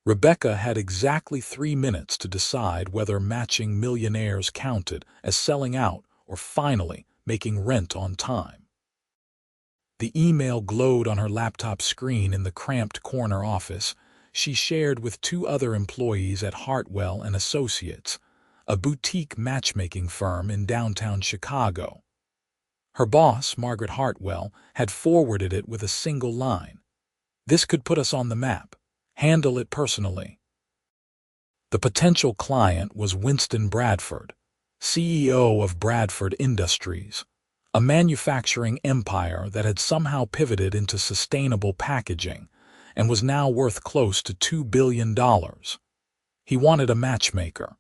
Rebecca had exactly 3 minutes to decide whether matching millionaires counted as selling out or finally making rent on time. The email glowed on her laptop screen in the cramped corner office she shared with two other employees at Hartwell and Associates, a boutique matchmaking firm in downtown Chicago. Her boss, Margaret Hartwell, had forwarded it with a single line. "This could put us on the map. Handle it personally." The potential client was Winston Bradford, CEO of Bradford Industries, a manufacturing empire that had somehow pivoted into sustainable packaging and was now worth close to $2 billion. He wanted a matchmaker.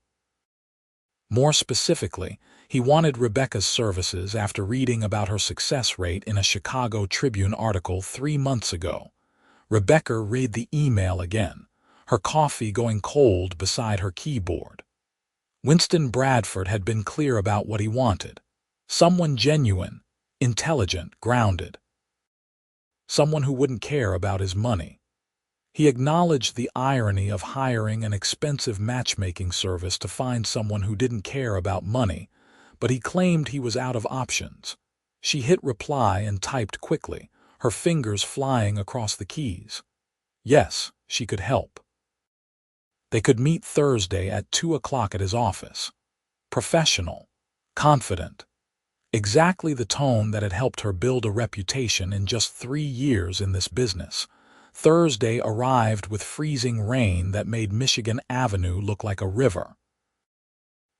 More specifically, he wanted Rebecca's services after reading about her success rate in a Chicago Tribune article 3 months ago. Rebecca read the email again, her coffee going cold beside her keyboard. Winston Bradford had been clear about what he wanted. Someone genuine, intelligent, grounded. Someone who wouldn't care about his money. He acknowledged the irony of hiring an expensive matchmaking service to find someone who didn't care about money, but he claimed he was out of options. She hit reply and typed quickly, her fingers flying across the keys. Yes, she could help. They could meet Thursday at 2 o'clock at his office. Professional, confident. Exactly the tone that had helped her build a reputation in just 3 years in this business. Thursday arrived with freezing rain that made Michigan Avenue look like a river.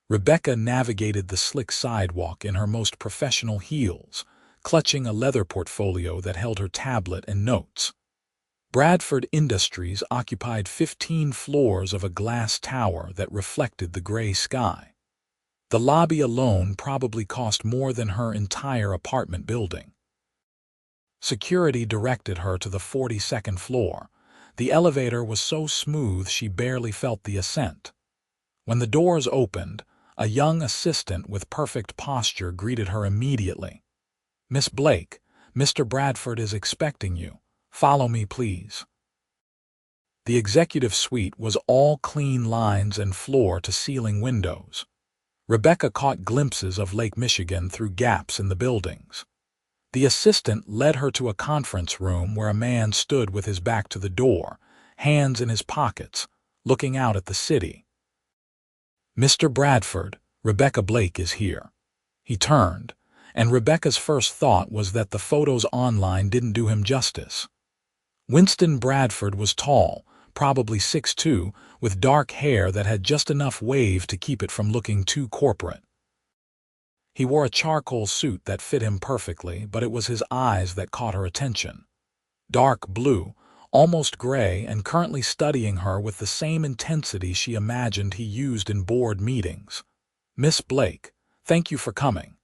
Rebecca navigated the slick sidewalk in her most professional heels, clutching a leather portfolio that held her tablet and notes. Bradford Industries occupied 15 floors of a glass tower that reflected the gray sky. The lobby alone probably cost more than her entire apartment building. Security directed her to the 42nd floor. The elevator was so smooth she barely felt the ascent. When the doors opened, a young assistant with perfect posture greeted her immediately. "Miss Blake, Mr. Bradford is expecting you. Follow me, please." The executive suite was all clean lines and floor-to-ceiling windows. Rebecca caught glimpses of Lake Michigan through gaps in the buildings. The assistant led her to a conference room where a man stood with his back to the door, hands in his pockets, looking out at the city. "Mr. Bradford, Rebecca Blake is here." He turned, and Rebecca's first thought was that the photos online didn't do him justice. Winston Bradford was tall, probably 6'2", with dark hair that had just enough wave to keep it from looking too corporate. He wore a charcoal suit that fit him perfectly, but it was his eyes that caught her attention. Dark blue, almost gray, and currently studying her with the same intensity she imagined he used in board meetings. "Miss Blake, thank you for coming."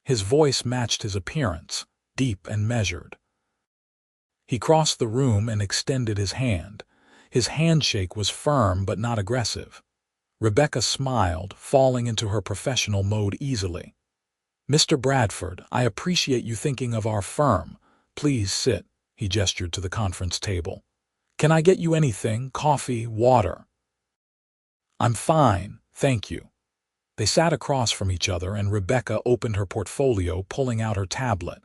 His voice matched his appearance, deep and measured. He crossed the room and extended his hand. His handshake was firm but not aggressive. Rebecca smiled, falling into her professional mode easily. "Mr. Bradford, I appreciate you thinking of our firm. Please sit," he gestured to the conference table. "Can I get you anything? Coffee, water?" "I'm fine, thank you." They sat across from each other and Rebecca opened her portfolio, pulling out her tablet.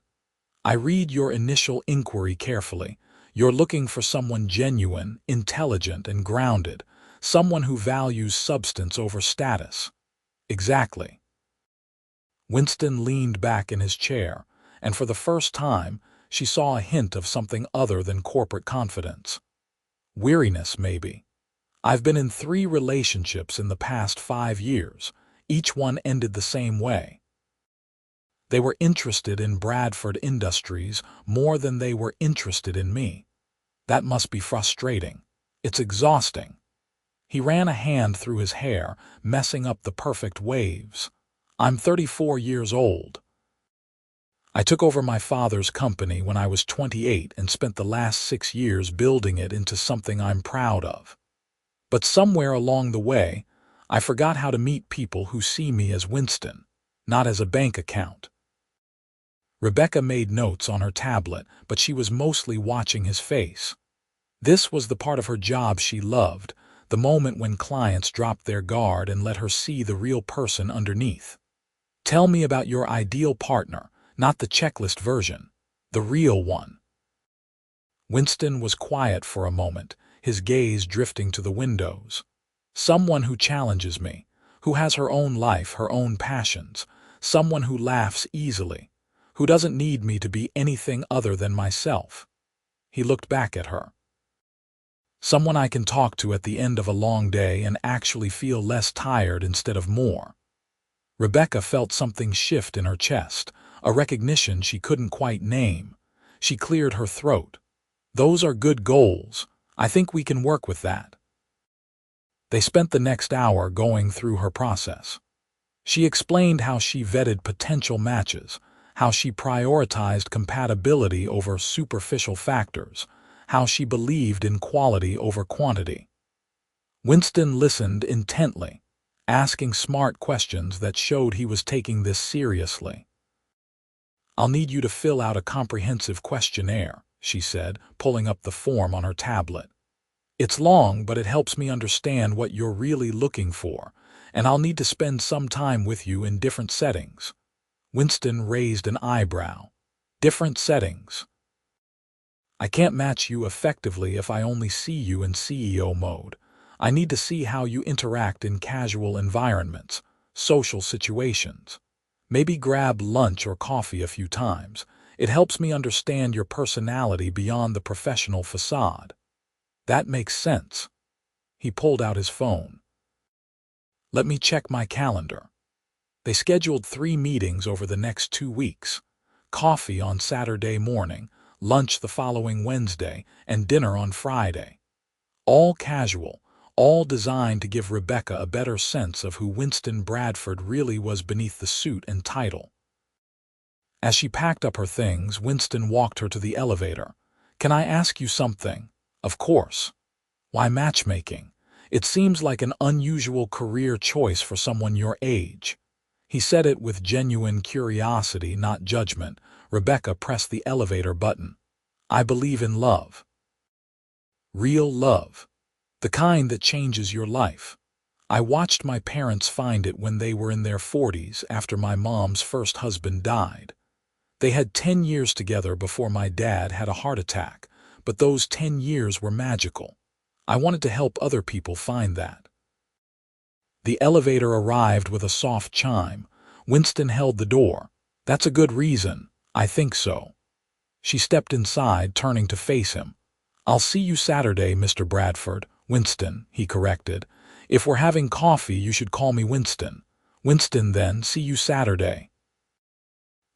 "I read your initial inquiry carefully. You're looking for someone genuine, intelligent, and grounded. Someone who values substance over status." "Exactly." Winston leaned back in his chair, and for the first time, she saw a hint of something other than corporate confidence. Weariness, maybe. "I've been in 3 relationships in the past 5 years. Each one ended the same way." They were interested in Bradford Industries more than they were interested in me. That must be frustrating. It's exhausting. He ran a hand through his hair, messing up the perfect waves. "I'm 34 years old. I took over my father's company when I was 28 and spent the last 6 years building it into something I'm proud of. But somewhere along the way, I forgot how to meet people who see me as Winston, not as a bank account." Rebecca made notes on her tablet, but she was mostly watching his face. This was the part of her job she loved, the moment when clients dropped their guard and let her see the real person underneath. Tell me about your ideal partner, not the checklist version, the real one. Winston was quiet for a moment, his gaze drifting to the windows. Someone who challenges me, who has her own life, her own passions, someone who laughs easily, who doesn't need me to be anything other than myself. He looked back at her. Someone I can talk to at the end of a long day and actually feel less tired instead of more. Rebecca felt something shift in her chest, a recognition she couldn't quite name. She cleared her throat. Those are good goals. I think we can work with that. They spent the next hour going through her process. She explained how she vetted potential matches, how she prioritized compatibility over superficial factors, how she believed in quality over quantity. Winston listened intently, asking smart questions that showed he was taking this seriously. "I'll need you to fill out a comprehensive questionnaire," she said, pulling up the form on her tablet. "It's long, but it helps me understand what you're really looking for, and I'll need to spend some time with you in different settings." Winston raised an eyebrow. "Different settings? I can't match you effectively if I only see you in CEO mode. I need to see how you interact in casual environments, social situations. Maybe grab lunch or coffee a few times. It helps me understand your personality beyond the professional facade." "That makes sense." He pulled out his phone. "Let me check my calendar." They scheduled 3 meetings over the next 2 weeks. Coffee on Saturday morning, lunch the following Wednesday, and dinner on Friday. All casual, all designed to give Rebecca a better sense of who Winston Bradford really was beneath the suit and title. As she packed up her things, Winston walked her to the elevator. "Can I ask you something?" "Of course." "Why matchmaking? It seems like an unusual career choice for someone your age." He said it with genuine curiosity, not judgment. Rebecca pressed the elevator button. "I believe in love. Real love. The kind that changes your life. I watched my parents find it when they were in their 40s after my mom's first husband died. They had 10 years together before my dad had a heart attack, but those 10 years were magical. I wanted to help other people find that." The elevator arrived with a soft chime. Winston held the door. "That's a good reason. I think so." She stepped inside, turning to face him. "I'll see you Saturday, Mr. Bradford." "Winston," he corrected. "If we're having coffee, you should call me Winston." "Winston, then. See you Saturday."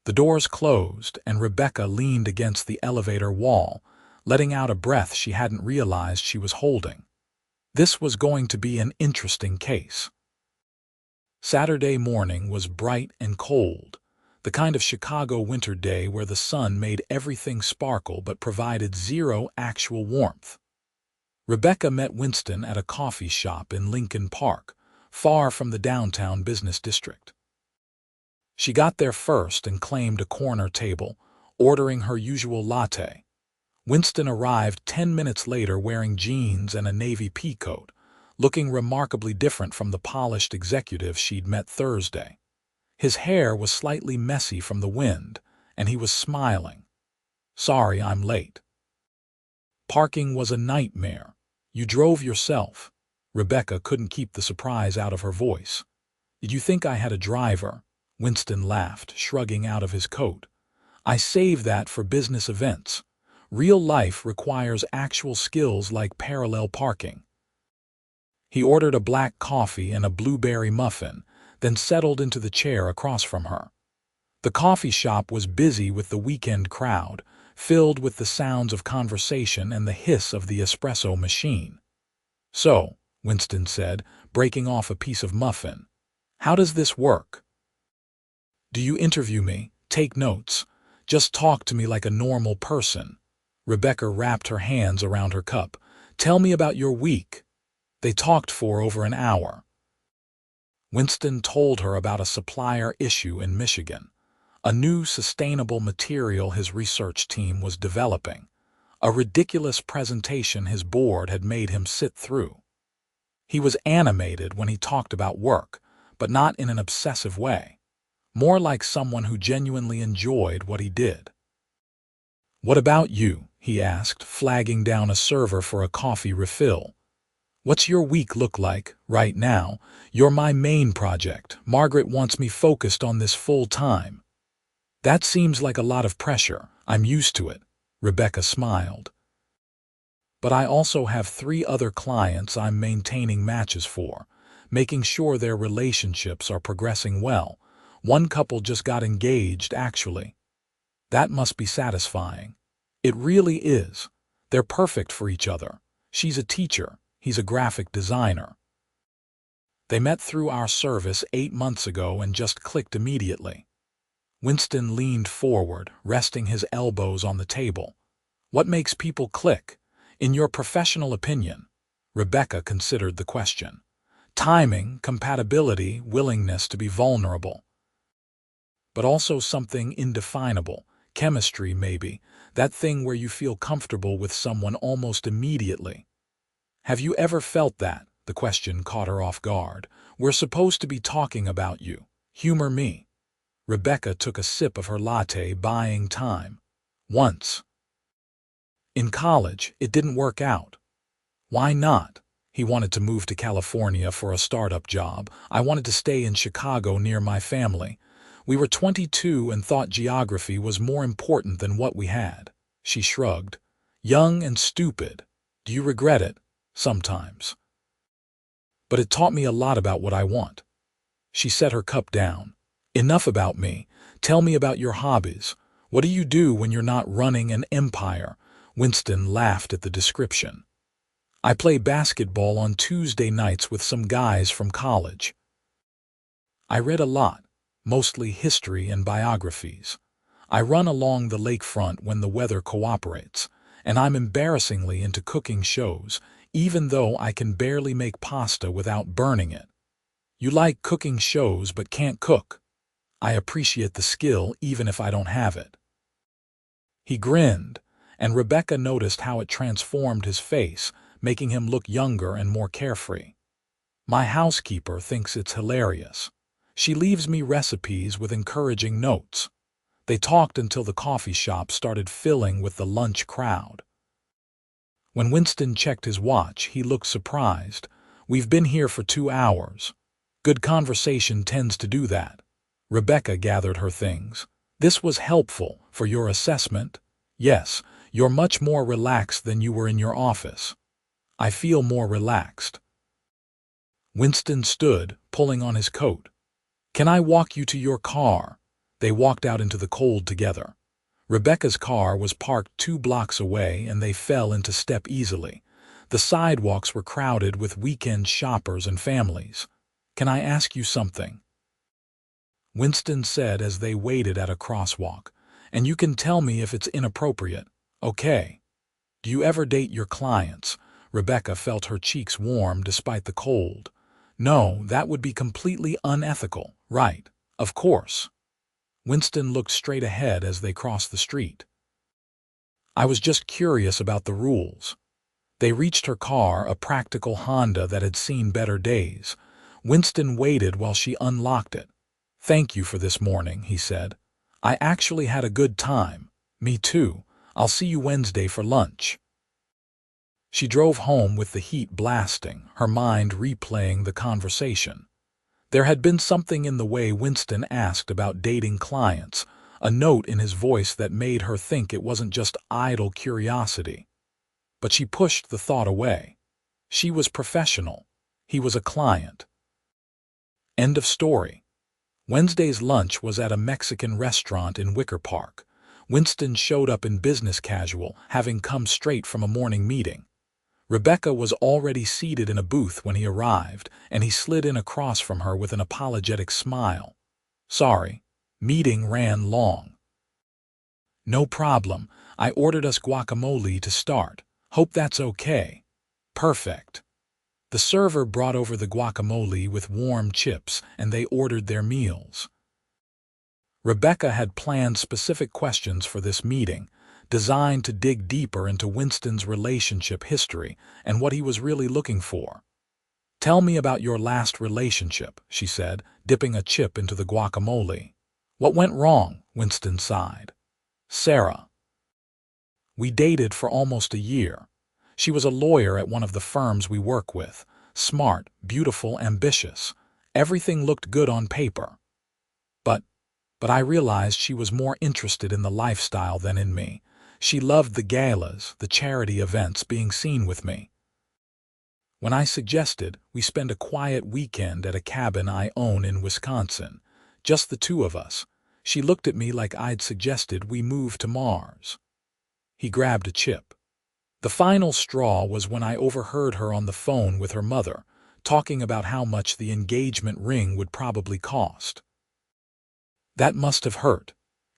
The doors closed, and Rebecca leaned against the elevator wall, letting out a breath she hadn't realized she was holding. This was going to be an interesting case. Saturday morning was bright and cold, the kind of Chicago winter day where the sun made everything sparkle but provided zero actual warmth. Rebecca met Winston at a coffee shop in Lincoln Park, far from the downtown business district. She got there first and claimed a corner table, ordering her usual latte. Winston arrived 10 minutes later wearing jeans and a navy pea coat, looking remarkably different from the polished executive she'd met Thursday. His hair was slightly messy from the wind, and he was smiling. "Sorry I'm late." "Parking was a nightmare. You drove yourself." Rebecca couldn't keep the surprise out of her voice. "Did you think I had a driver?" Winston laughed, shrugging out of his coat. "I save that for business events. Real life requires actual skills like parallel parking." He ordered a black coffee and a blueberry muffin, then settled into the chair across from her. The coffee shop was busy with the weekend crowd, filled with the sounds of conversation and the hiss of the espresso machine. "So," Winston said, breaking off a piece of muffin, "how does this work? Do you interview me, take notes, just talk to me like a normal person?" Rebecca wrapped her hands around her cup. "Tell me about your week." They talked for over an hour. Winston told her about a supplier issue in Michigan, a new sustainable material his research team was developing, a ridiculous presentation his board had made him sit through. He was animated when he talked about work, but not in an obsessive way, more like someone who genuinely enjoyed what he did. "What about you?" he asked, flagging down a server for a coffee refill. "What's your week look like right now? You're my main project. Margaret wants me focused on this full time." "That seems like a lot of pressure. I'm used to it," Rebecca smiled. "But I also have 3 other clients I'm maintaining matches for, making sure their relationships are progressing well. One couple just got engaged, actually. That must be satisfying." "It really is. They're perfect for each other. She's a teacher. He's a graphic designer. They met through our service 8 months ago and just clicked immediately." Winston leaned forward, resting his elbows on the table. "What makes people click, in your professional opinion?" Rebecca considered the question. "Timing, compatibility, willingness to be vulnerable. But also something indefinable. Chemistry, maybe. That thing where you feel comfortable with someone almost immediately." "Have you ever felt that?" The question caught her off guard. "We're supposed to be talking about you. Humor me." Rebecca took a sip of her latte, buying time. "Once. In college, it didn't work out." "Why not?" "He wanted to move to California for a startup job. I wanted to stay in Chicago near my family. We were 22 and thought geography was more important than what we had." She shrugged. "Young and stupid. Do you regret it?" "Sometimes. But it taught me a lot about what I want." She set her cup down. "Enough about me. Tell me about your hobbies. What do you do when you're not running an empire?" Winston laughed at the description. "I play basketball on Tuesday nights with some guys from college. I read a lot, mostly history and biographies. I run along the lakefront when the weather cooperates, and I'm embarrassingly into cooking shows, even though I can barely make pasta without burning it." "You like cooking shows but can't cook." "I appreciate the skill even if I don't have it." He grinned, and Rebecca noticed how it transformed his face, making him look younger and more carefree. "My housekeeper thinks it's hilarious. She leaves me recipes with encouraging notes." They talked until the coffee shop started filling with the lunch crowd. When Winston checked his watch, he looked surprised. "We've been here for 2 hours. Good conversation tends to do that." Rebecca gathered her things. "This was helpful for your assessment?" "Yes, you're much more relaxed than you were in your office." "I feel more relaxed." Winston stood, pulling on his coat. "Can I walk you to your car?" They walked out into the cold together. Rebecca's car was parked 2 blocks away, and they fell into step easily. The sidewalks were crowded with weekend shoppers and families. "Can I ask you something?" Winston said as they waited at a crosswalk. "And you can tell me if it's inappropriate. Okay. Do you ever date your clients?" Rebecca felt her cheeks warm despite the cold. "No, that would be completely unethical, right? Of course." Winston looked straight ahead as they crossed the street. "I was just curious about the rules." They reached her car, a practical Honda that had seen better days. Winston waited while she unlocked it. "Thank you for this morning," he said. "I actually had a good time." "Me too. I'll see you Wednesday for lunch." She drove home with the heat blasting, her mind replaying the conversation. There had been something in the way Winston asked about dating clients, a note in his voice that made her think it wasn't just idle curiosity. But she pushed the thought away. She was professional. He was a client. End of story. Wednesday's lunch was at a Mexican restaurant in Wicker Park. Winston showed up in business casual, having come straight from a morning meeting. Rebecca was already seated in a booth when he arrived, and he slid in across from her with an apologetic smile. "Sorry, meeting ran long." "No problem. I ordered us guacamole to start. Hope that's okay." "Perfect." The server brought over the guacamole with warm chips, and they ordered their meals. Rebecca had planned specific questions for this meeting. designed to dig deeper into Winston's relationship history and what he was really looking for. "Tell me about your last relationship," she said, dipping a chip into the guacamole. "What went wrong?" Winston sighed. "Sarah. We dated for almost a year. She was a lawyer at one of the firms we work with. Smart, beautiful, ambitious. Everything looked good on paper. But I realized she was more interested in the lifestyle than in me. She loved the galas, the charity events, being seen with me. When I suggested we spend a quiet weekend at a cabin I own in Wisconsin, just the two of us, she looked at me like I'd suggested we move to Mars." He grabbed a chip. The final straw was when I overheard her on the phone with her mother, talking about how much the engagement ring would probably cost. That must have hurt.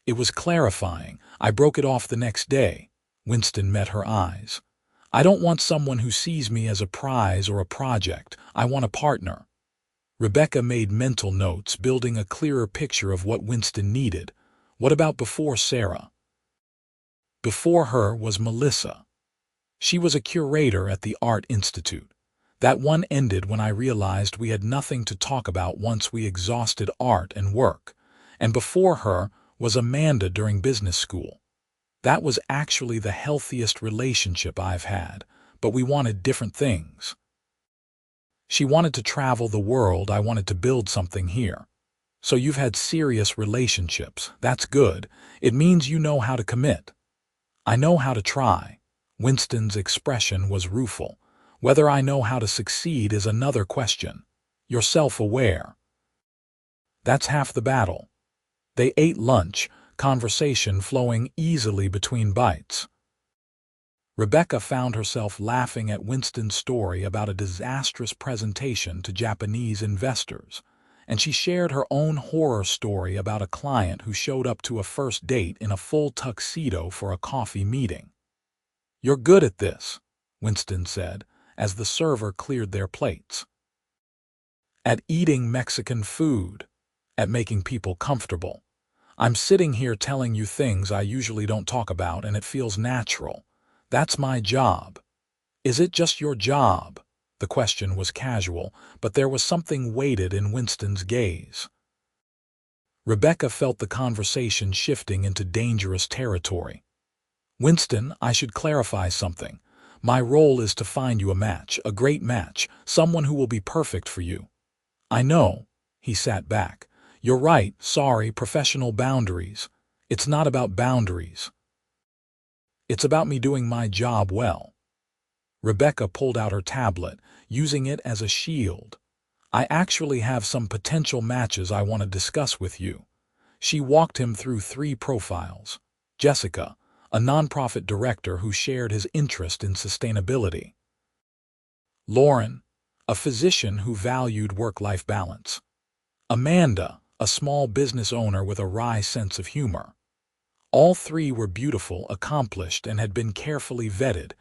It was clarifying. I broke it off the next day. Winston met her eyes. "I don't want someone who sees me as a prize or a project. I want a partner." Rebecca made mental notes, building a clearer picture of what Winston needed. What about before Sarah? Before her was Melissa. She was a curator at the Art Institute. That one ended when I realized we had nothing to talk about once we exhausted art and work. And before her was Amanda during business school. That was actually the healthiest relationship I've had, but we wanted different things. She wanted to travel the world, I wanted to build something here. So you've had serious relationships. That's good. It means you know how to commit. I know how to try. Winston's expression was rueful. Whether I know how to succeed is another question. You're self-aware. That's half the battle. They ate lunch, conversation flowing easily between bites. Rebecca found herself laughing at Winston's story about a disastrous presentation to Japanese investors, and she shared her own horror story about a client who showed up to a first date in a full tuxedo for a coffee meeting. "You're good at this," Winston said, as the server cleared their plates. "At eating Mexican food, at making people comfortable. I'm sitting here telling you things I usually don't talk about, and it feels natural. That's my job." "Is it just your job?" The question was casual, but there was something weighted in Winston's gaze. Rebecca felt the conversation shifting into dangerous territory. "Winston, I should clarify something. My role is to find you a match, a great match, someone who will be perfect for you." "I know." He sat back. "You're right, sorry, professional boundaries. It's not about boundaries. It's about me doing my job well." Rebecca pulled out her tablet, using it as a shield. "I actually have some potential matches I want to discuss with you." She walked him through 3 profiles. Jessica, a nonprofit director who shared his interest in sustainability. Lauren, a physician who valued work-life balance. Amanda, a small business owner with a wry sense of humor. All 3 were beautiful, accomplished, and had been carefully vetted.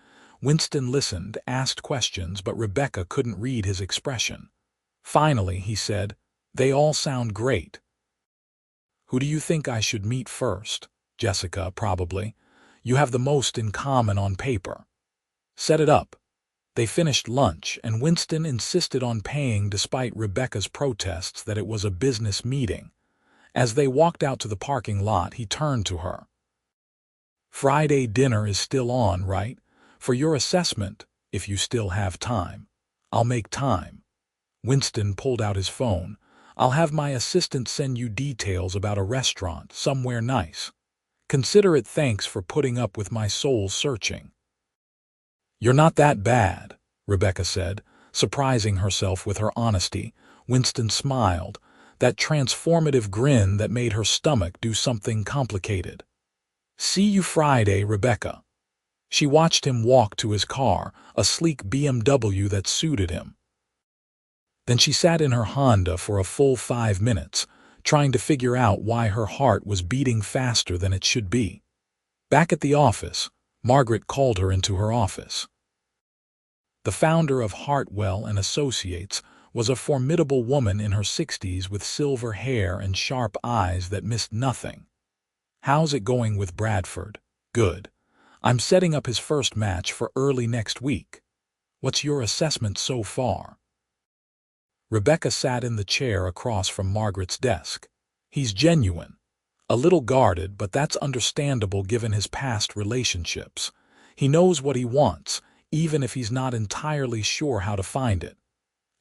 Winston listened, asked questions, but Rebecca couldn't read his expression. Finally, he said, "They all sound great. Who do you think I should meet first?" "Jessica, probably. You have the most in common on paper." "Set it up." They finished lunch, and Winston insisted on paying despite Rebecca's protests that it was a business meeting. As they walked out to the parking lot, he turned to her. "Friday dinner is still on, right? For your assessment, if you still have time." "I'll make time." Winston pulled out his phone. "I'll have my assistant send you details about a restaurant somewhere nice. Consider it thanks for putting up with my soul searching." "You're not that bad," Rebecca said, surprising herself with her honesty. Winston smiled, that transformative grin that made her stomach do something complicated. "See you Friday, Rebecca." She watched him walk to his car, a sleek BMW that suited him. Then she sat in her Honda for a full 5 minutes, trying to figure out why her heart was beating faster than it should be. Back at the office, Margaret called her into her office. The founder of Hartwell and Associates was a formidable woman in her 60s with silver hair and sharp eyes that missed nothing. "How's it going with Bradford?" "Good. I'm setting up his first match for early next week. What's your assessment so far? Rebecca sat in the chair across from Margaret's desk. He's genuine. A little guarded, but that's understandable given his past relationships. He knows what he wants, even if he's not entirely sure how to find it.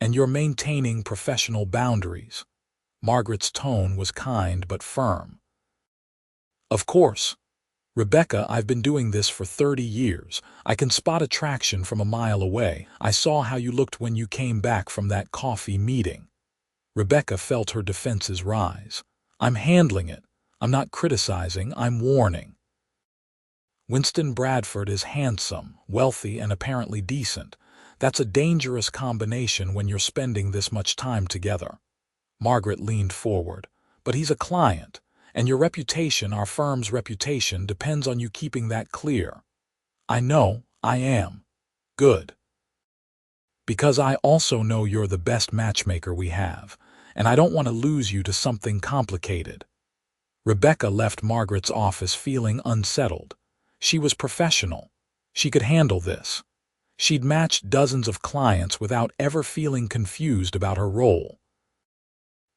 And you're maintaining professional boundaries. Margaret's tone was kind but firm. Of course. Rebecca, I've been doing this for 30 years. I can spot attraction from a mile away. I saw how you looked when you came back from that coffee meeting. Rebecca felt her defenses rise. I'm handling it. I'm not criticizing, I'm warning. Winston Bradford is handsome, wealthy, and apparently decent. That's a dangerous combination when you're spending this much time together. Margaret leaned forward. But he's a client. And your reputation, our firm's reputation, depends on you keeping that clear. I know, I am. Good. Because I also know you're the best matchmaker we have, and I don't want to lose you to something complicated. Rebecca left Margaret's office feeling unsettled. She was professional. She could handle this. She'd matched dozens of clients without ever feeling confused about her role.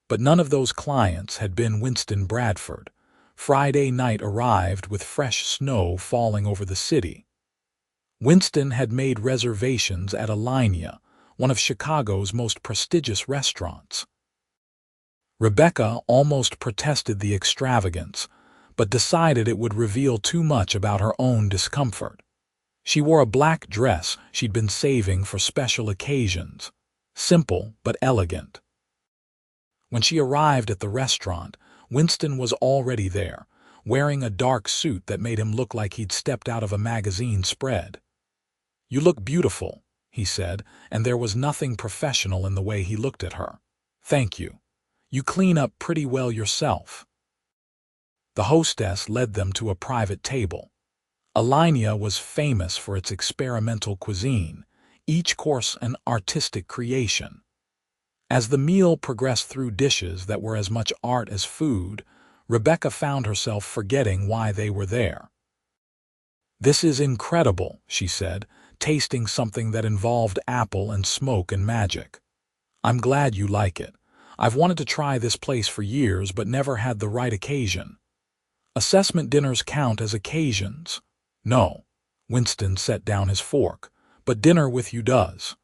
But none of those clients had been Winston Bradford. Friday night arrived with fresh snow falling over the city. Winston had made reservations at Alinea, one of Chicago's most prestigious restaurants. Rebecca almost protested the extravagance, but decided it would reveal too much about her own discomfort. She wore a black dress she'd been saving for special occasions, simple but elegant. When she arrived at the restaurant, Winston was already there, wearing a dark suit that made him look like he'd stepped out of a magazine spread. "You look beautiful," he said, and there was nothing professional in the way he looked at her. "Thank you. You clean up pretty well yourself." The hostess led them to a private table. Alinea was famous for its experimental cuisine, each course an artistic creation. As the meal progressed through dishes that were as much art as food, Rebecca found herself forgetting why they were there. "This is incredible," she said, tasting something that involved apple and smoke and magic. "I'm glad you like it. I've wanted to try this place for years but never had the right occasion." "Assessment dinners count as occasions." "No." Winston set down his fork. "But dinner with you does."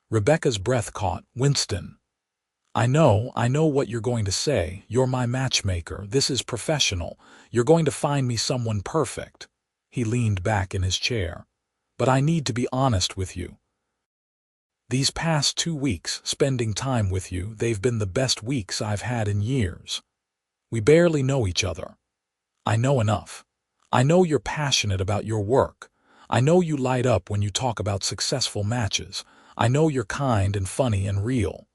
Rebecca's breath caught. "Winston, I know what you're going to say. You're my matchmaker. This is professional. You're going to find me someone perfect." He leaned back in his chair. "But I need to be honest with you. These past 2 weeks, spending time with you, they've been the best weeks I've had in years. We barely know each other. I know enough. I know you're passionate about your work. I know you light up when you talk about successful matches. I know you're kind and funny and real.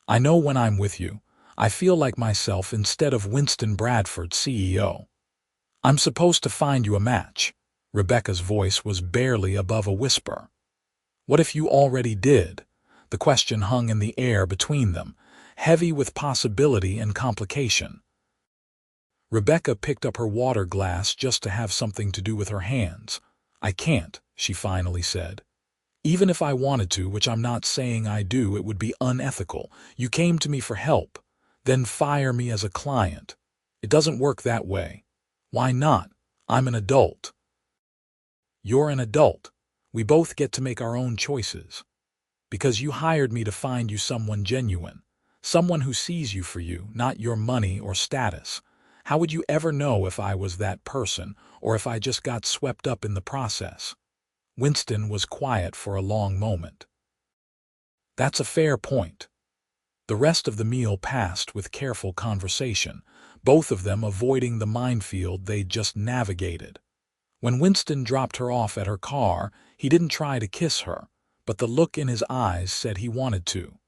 I know when I'm with you, I feel like myself instead of Winston Bradford, CEO. I'm supposed to find you a match." Rebecca's voice was barely above a whisper. "What if you already did?" The question hung in the air between them, heavy with possibility and complication. Rebecca picked up her water glass just to have something to do with her hands. "I can't," she finally said. "Even if I wanted to, which I'm not saying I do, it would be unethical. You came to me for help, then fire me as a client. It doesn't work that way." "Why not? I'm an adult." "You're an adult. We both get to make our own choices. Because you hired me to find you someone genuine, someone who sees you for you, not your money or status. How would you ever know if I was that person, or if I just got swept up in the process?" Winston was quiet for a long moment. "That's a fair point." The rest of the meal passed with careful conversation, both of them avoiding the minefield they'd just navigated. When Winston dropped her off at her car, he didn't try to kiss her, but the look in his eyes said he wanted to.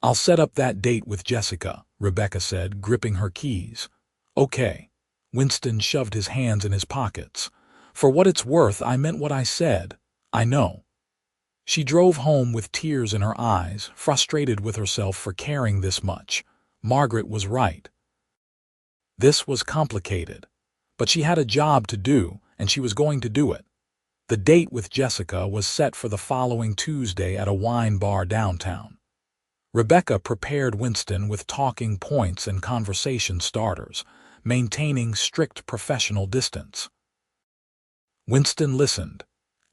"I'll set up that date with Jessica," Rebecca said, gripping her keys. "Okay." Winston shoved his hands in his pockets. "For what it's worth, I meant what I said. I know." She drove home with tears in her eyes, frustrated with herself for caring this much. Margaret was right. This was complicated. But she had a job to do, and she was going to do it. The date with Jessica was set for the following Tuesday at a wine bar downtown. Rebecca prepared Winston with talking points and conversation starters, maintaining strict professional distance. Winston listened,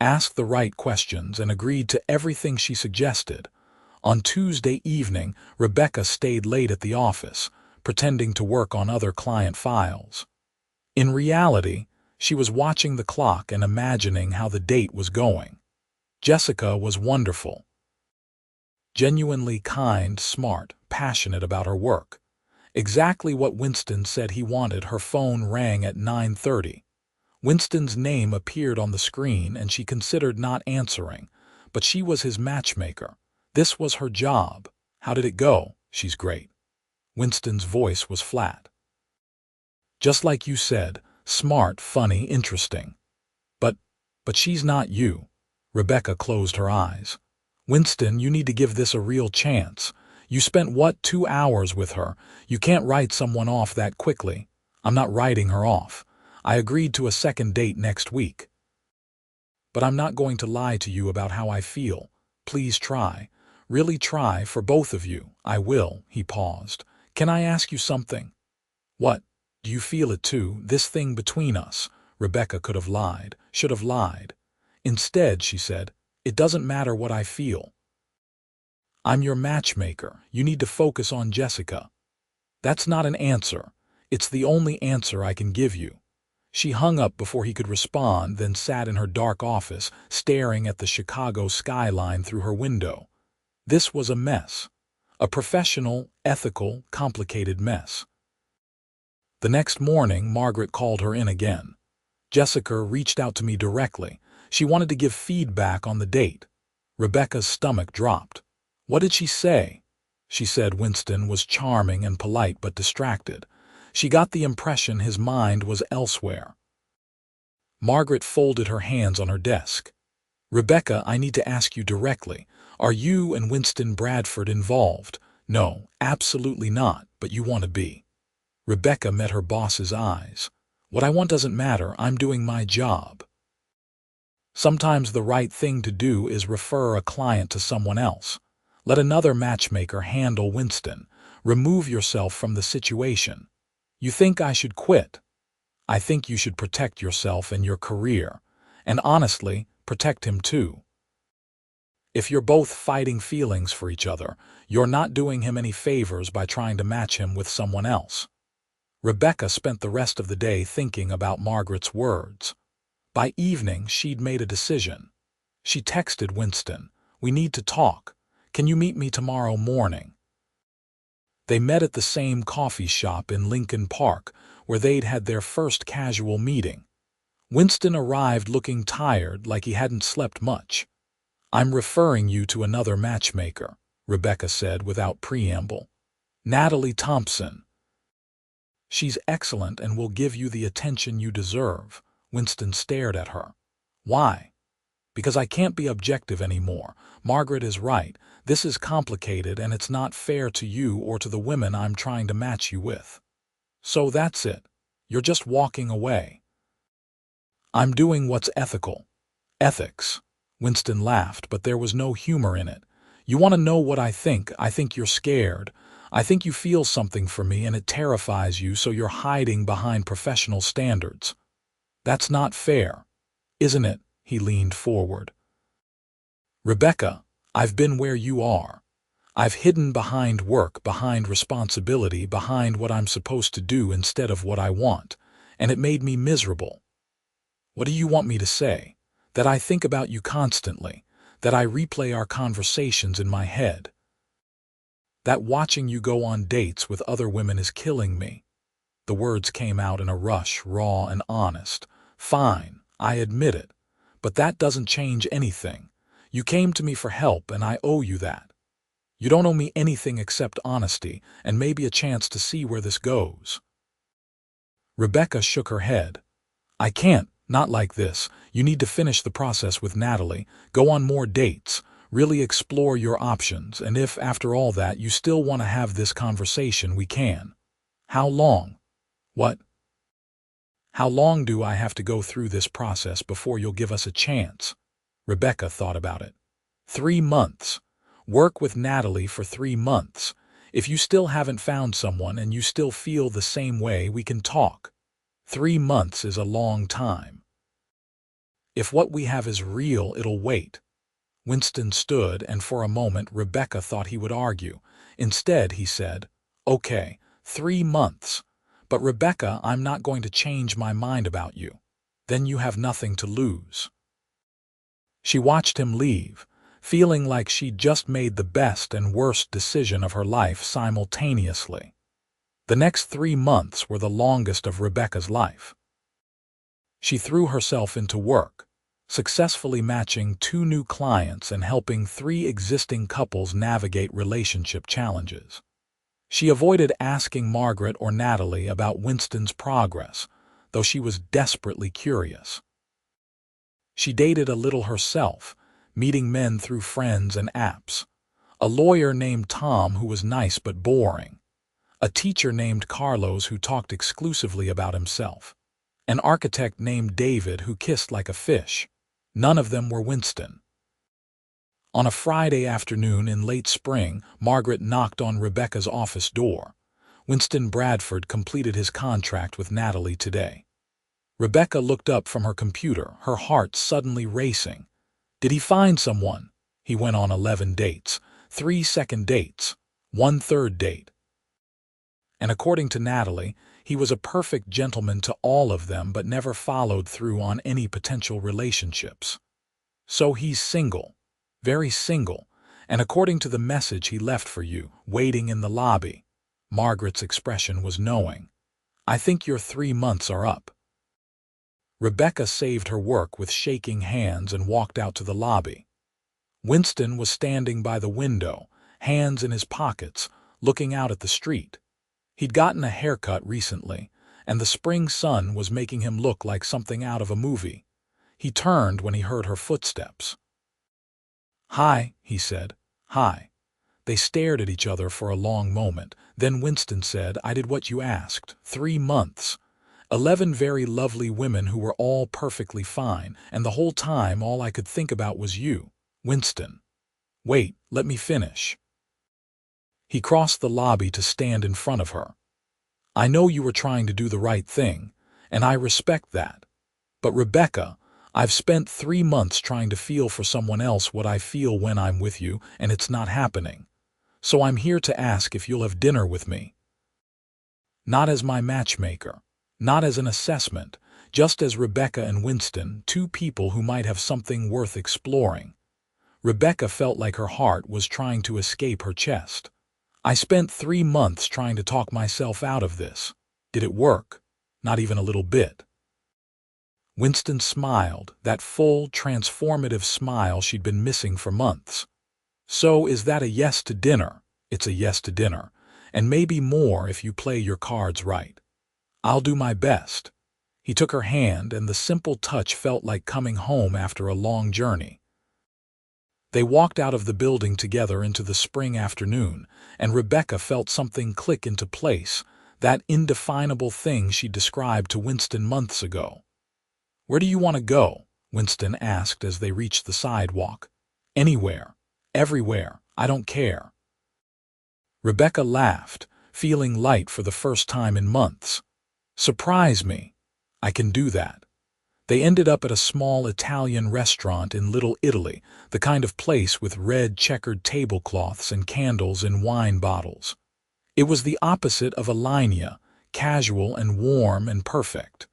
asked the right questions, and agreed to everything she suggested. On Tuesday evening, Rebecca stayed late at the office, pretending to work on other client files. In reality, she was watching the clock and imagining how the date was going. Jessica was wonderful. Genuinely kind, smart, passionate about her work. Exactly what Winston said he wanted. Her phone rang at 9:30. Winston's name appeared on the screen and she considered not answering, but she was his matchmaker. This was her job. How did it go? She's great. Winston's voice was flat. Just like you said, smart, funny, interesting. But she's not you. Rebecca closed her eyes. Winston, you need to give this a real chance. You spent, 2 hours with her. You can't write someone off that quickly. I'm not writing her off. I agreed to a second date next week. But I'm not going to lie to you about how I feel. Please try. Really try for both of you. I will. He paused. Can I ask you something? What? Do you feel it too, this thing between us? Rebecca could have lied, should have lied. Instead, she said, it doesn't matter what I feel. I'm your matchmaker. You need to focus on Jessica. That's not an answer. It's the only answer I can give you. She hung up before he could respond, then sat in her dark office, staring at the Chicago skyline through her window. This was a mess. A professional, ethical, complicated mess. The next morning, Margaret called her in again. Jessica reached out to me directly. She wanted to give feedback on the date. Rebecca's stomach dropped. What did she say? She said Winston was charming and polite but distracted. She got the impression his mind was elsewhere. Margaret folded her hands on her desk. Rebecca, I need to ask you directly. Are you and Winston Bradford involved? No, absolutely not, but you want to be. Rebecca met her boss's eyes. What I want doesn't matter. I'm doing my job. Sometimes the right thing to do is refer a client to someone else. Let another matchmaker handle Winston. Remove yourself from the situation. You think I should quit? I think you should protect yourself and your career. And honestly, protect him too. If you're both fighting feelings for each other, you're not doing him any favors by trying to match him with someone else. Rebecca spent the rest of the day thinking about Margaret's words. By evening, she'd made a decision. She texted Winston, we need to talk. Can you meet me tomorrow morning? They met at the same coffee shop in Lincoln Park, where they'd had their first casual meeting. Winston arrived looking tired, like he hadn't slept much. I'm referring you to another matchmaker, Rebecca said without preamble. Natalie Thompson. She's excellent and will give you the attention you deserve. Winston stared at her. Why? Because I can't be objective anymore. Margaret is right. This is complicated and it's not fair to you or to the women I'm trying to match you with. So that's it. You're just walking away. I'm doing what's ethical. Ethics. Winston laughed, but there was no humor in it. You want to know what I think? I think you're scared. I think you feel something for me and it terrifies you, so you're hiding behind professional standards. That's not fair, isn't it? He leaned forward. Rebecca, I've been where you are. I've hidden behind work, behind responsibility, behind what I'm supposed to do instead of what I want, and it made me miserable. What do you want me to say? That I think about you constantly, that I replay our conversations in my head. That watching you go on dates with other women is killing me. The words came out in a rush, raw and honest. Fine, I admit it, but that doesn't change anything. You came to me for help and I owe you that. You don't owe me anything except honesty and maybe a chance to see where this goes. Rebecca shook her head. I can't, not like this. You need to finish the process with Natalie, go on more dates, really explore your options, and if, after all that, you still want to have this conversation, we can. How long? What? How long do I have to go through this process before you'll give us a chance? Rebecca thought about it. 3 months. Work with Natalie for 3 months. If you still haven't found someone and you still feel the same way, we can talk. 3 months is a long time. If what we have is real, it'll wait. Winston stood, and for a moment Rebecca thought he would argue. Instead, he said, "Okay, 3 months. But Rebecca, I'm not going to change my mind about you. Then you have nothing to lose." She watched him leave, feeling like she'd just made the best and worst decision of her life simultaneously. The next 3 months were the longest of Rebecca's life. She threw herself into work, successfully matching 2 new clients and helping 3 existing couples navigate relationship challenges. She avoided asking Margaret or Natalie about Winston's progress, though she was desperately curious. She dated a little herself, meeting men through friends and apps. A lawyer named Tom who was nice but boring. A teacher named Carlos who talked exclusively about himself. An architect named David who kissed like a fish. None of them were Winston. On a Friday afternoon in late spring, Margaret knocked on Rebecca's office door. Winston Bradford completed his contract with Natalie today. Rebecca looked up from her computer, her heart suddenly racing. Did he find someone? He went on 11 dates, 3 second dates, 1 third date. And according to Natalie, he was a perfect gentleman to all of them but never followed through on any potential relationships. So he's single, very single, and according to the message he left for you, waiting in the lobby. Margaret's expression was knowing. I think your 3 months are up. Rebecca saved her work with shaking hands and walked out to the lobby. Winston was standing by the window, hands in his pockets, looking out at the street. He'd gotten a haircut recently, and the spring sun was making him look like something out of a movie. He turned when he heard her footsteps. "Hi," he said. "Hi." They stared at each other for a long moment. Then Winston said, "I did what you asked. 3 months. 11 very lovely women who were all perfectly fine, and the whole time all I could think about was you, Winston." "Wait, let me finish." He crossed the lobby to stand in front of her. "I know you were trying to do the right thing, and I respect that. But Rebecca, I've spent 3 months trying to feel for someone else what I feel when I'm with you, and it's not happening. So I'm here to ask if you'll have dinner with me. Not as my matchmaker, not as an assessment, just as Rebecca and Winston, 2 people who might have something worth exploring." Rebecca felt like her heart was trying to escape her chest. "I spent 3 months trying to talk myself out of this. Did it work? Not even a little bit." Winston smiled, that full, transformative smile she'd been missing for months. "So is that a yes to dinner?" "It's a yes to dinner, and maybe more if you play your cards right. I'll do my best." He took her hand, and the simple touch felt like coming home after a long journey. They walked out of the building together into the spring afternoon, and Rebecca felt something click into place, that indefinable thing she described to Winston months ago. "Where do you want to go?" Winston asked as they reached the sidewalk. "Anywhere. Everywhere. I don't care." Rebecca laughed, feeling light for the first time in months. "Surprise me. I can do that." They ended up at a small Italian restaurant in Little Italy, the kind of place with red checkered tablecloths and candles in wine bottles. It was the opposite of Alinea, casual and warm and perfect.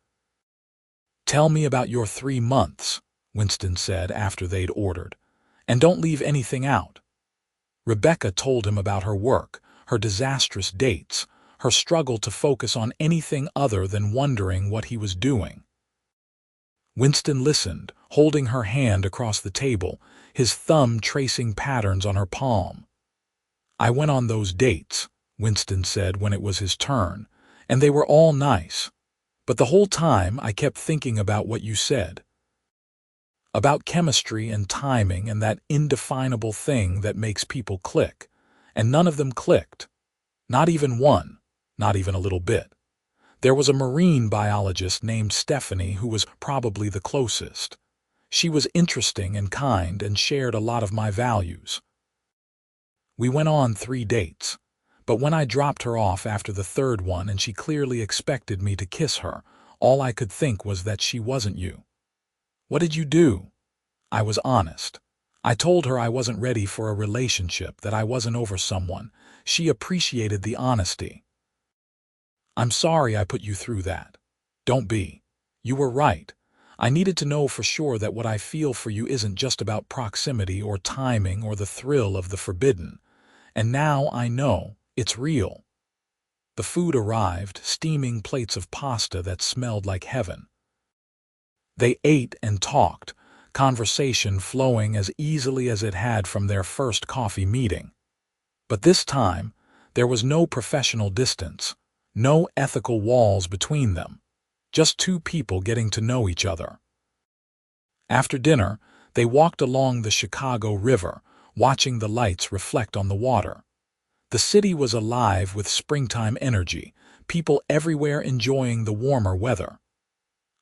"Tell me about your 3 months," Winston said after they'd ordered. "And don't leave anything out." Rebecca told him about her work, her disastrous dates, her struggle to focus on anything other than wondering what he was doing. Winston listened, holding her hand across the table, his thumb tracing patterns on her palm. "I went on those dates," Winston said when it was his turn, "and they were all nice. But the whole time I kept thinking about what you said. About chemistry and timing and that indefinable thing that makes people click. And none of them clicked. Not even one, not even a little bit. There was a marine biologist named Stephanie who was probably the closest. She was interesting and kind and shared a lot of my values. We went on 3 dates, but when I dropped her off after the third one and she clearly expected me to kiss her, all I could think was that she wasn't you. What did you do? I was honest. I told her I wasn't ready for a relationship, that I wasn't over someone. She appreciated the honesty. I'm sorry I put you through that. Don't be. You were right. I needed to know for sure that what I feel for you isn't just about proximity or timing or the thrill of the forbidden. And now I know it's real. The food arrived, steaming plates of pasta that smelled like heaven. They ate and talked, conversation flowing as easily as it had from their first coffee meeting. But this time, there was no professional distance, no ethical walls between them, just two people getting to know each other. After dinner, they walked along the Chicago River, watching the lights reflect on the water. The city was alive with springtime energy, people everywhere enjoying the warmer weather.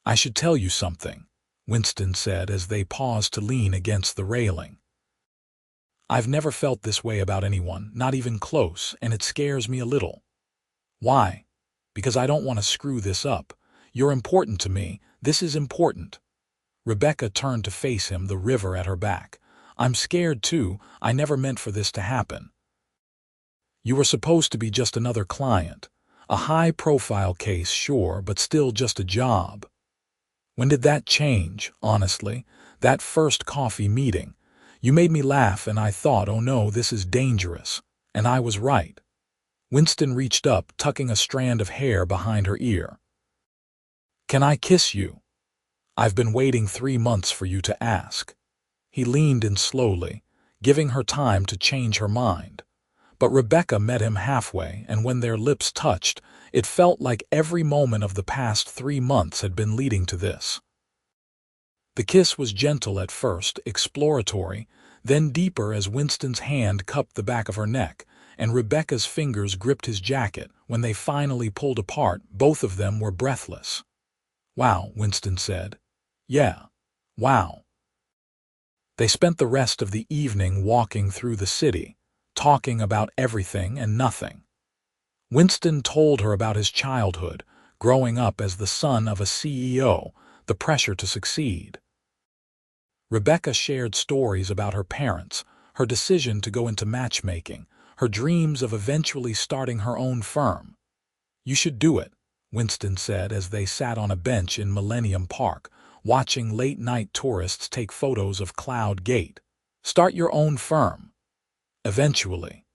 I should tell you something, Winston said as they paused to lean against the railing. I've never felt this way about anyone, not even close, and it scares me a little. Why? Because I don't want to screw this up. You're important to me. This is important. Rebecca turned to face him, the river at her back. I'm scared too. I never meant for this to happen. You were supposed to be just another client. A high-profile case, sure, but still just a job. When did that change, honestly? That first coffee meeting. You made me laugh and I thought, oh no, this is dangerous. And I was right. Winston reached up, tucking a strand of hair behind her ear. Can I kiss you? I've been waiting 3 months for you to ask. He leaned in slowly, giving her time to change her mind. But Rebecca met him halfway, and when their lips touched, it felt like every moment of the past 3 months had been leading to this. The kiss was gentle at first, exploratory, then deeper as Winston's hand cupped the back of her neck, and Rebecca's fingers gripped his jacket. When they finally pulled apart, both of them were breathless. Wow, Winston said. Yeah, wow. They spent the rest of the evening walking through the city, talking about everything and nothing. Winston told her about his childhood, growing up as the son of a CEO, the pressure to succeed. Rebecca shared stories about her parents, her decision to go into matchmaking, her dreams of eventually starting her own firm. You should do it, Winston said as they sat on a bench in Millennium Park, watching late-night tourists take photos of Cloud Gate. Start your own firm. Eventually.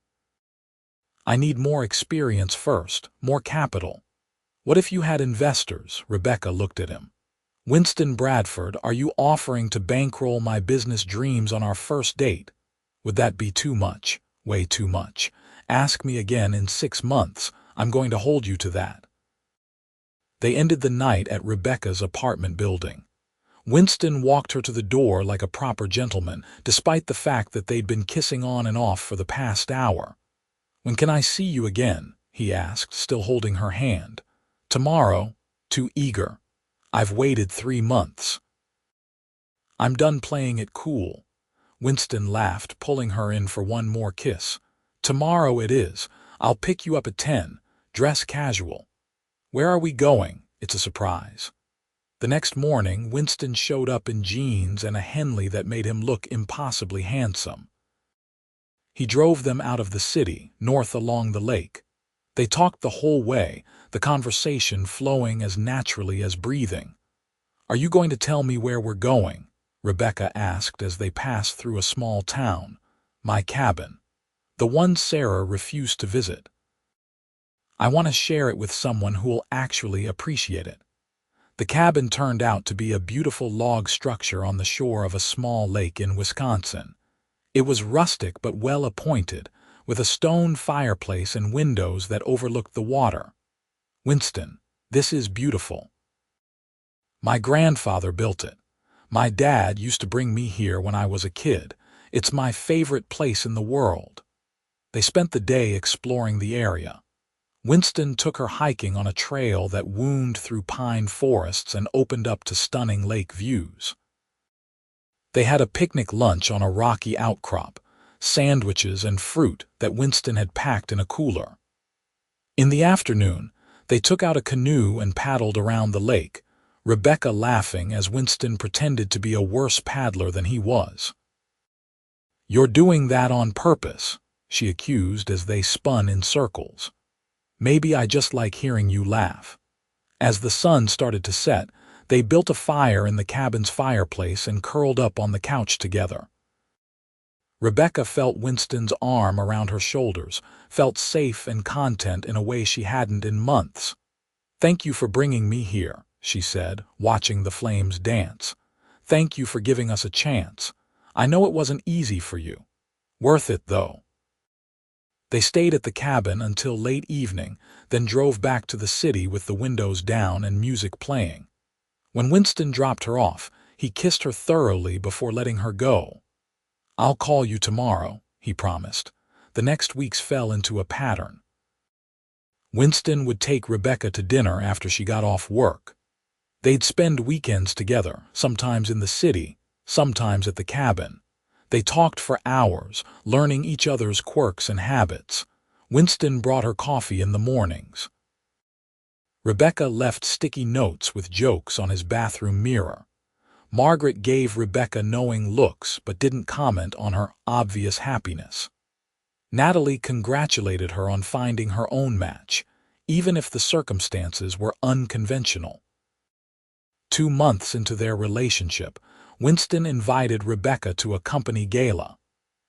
I need more experience first, more capital. What if you had investors? Rebecca looked at him. Winston Bradford, are you offering to bankroll my business dreams on our first date? Would that be too much? Way too much. Ask me again in 6 months. I'm going to hold you to that. They ended the night at Rebecca's apartment building. Winston walked her to the door like a proper gentleman, despite the fact that they'd been kissing on and off for the past hour. When can I see you again? He asked, still holding her hand. Tomorrow. Too eager. I've waited 3 months. I'm done playing it cool. Winston laughed, pulling her in for one more kiss. Tomorrow it is. I'll pick you up at 10. Dress casual. Where are we going? It's a surprise. The next morning, Winston showed up in jeans and a Henley that made him look impossibly handsome. He drove them out of the city, north along the lake. They talked the whole way, the conversation flowing as naturally as breathing. Are you going to tell me where we're going? Rebecca asked as they passed through a small town. My cabin. The one Sarah refused to visit. I want to share it with someone who will actually appreciate it. The cabin turned out to be a beautiful log structure on the shore of a small lake in Wisconsin. It was rustic but well-appointed, with a stone fireplace and windows that overlooked the water. Winston, this is beautiful. My grandfather built it. My dad used to bring me here when I was a kid. It's my favorite place in the world. They spent the day exploring the area. Winston took her hiking on a trail that wound through pine forests and opened up to stunning lake views. They had a picnic lunch on a rocky outcrop, sandwiches and fruit that Winston had packed in a cooler. In the afternoon, they took out a canoe and paddled around the lake, Rebecca laughing as Winston pretended to be a worse paddler than he was. "You're doing that on purpose," she accused as they spun in circles. "Maybe I just like hearing you laugh." As the sun started to set, they built a fire in the cabin's fireplace and curled up on the couch together. Rebecca felt Winston's arm around her shoulders, felt safe and content in a way she hadn't in months. "Thank you for bringing me here," she said, watching the flames dance. "Thank you for giving us a chance. I know it wasn't easy for you. Worth it, though." They stayed at the cabin until late evening, then drove back to the city with the windows down and music playing. When Winston dropped her off, he kissed her thoroughly before letting her go. "I'll call you tomorrow," he promised. The next weeks fell into a pattern. Winston would take Rebecca to dinner after she got off work. They'd spend weekends together, sometimes in the city, sometimes at the cabin. They talked for hours, learning each other's quirks and habits. Winston brought her coffee in the mornings. Rebecca left sticky notes with jokes on his bathroom mirror. Margaret gave Rebecca knowing looks but didn't comment on her obvious happiness. Natalie congratulated her on finding her own match, even if the circumstances were unconventional. 2 months into their relationship, Winston invited Rebecca to a company gala.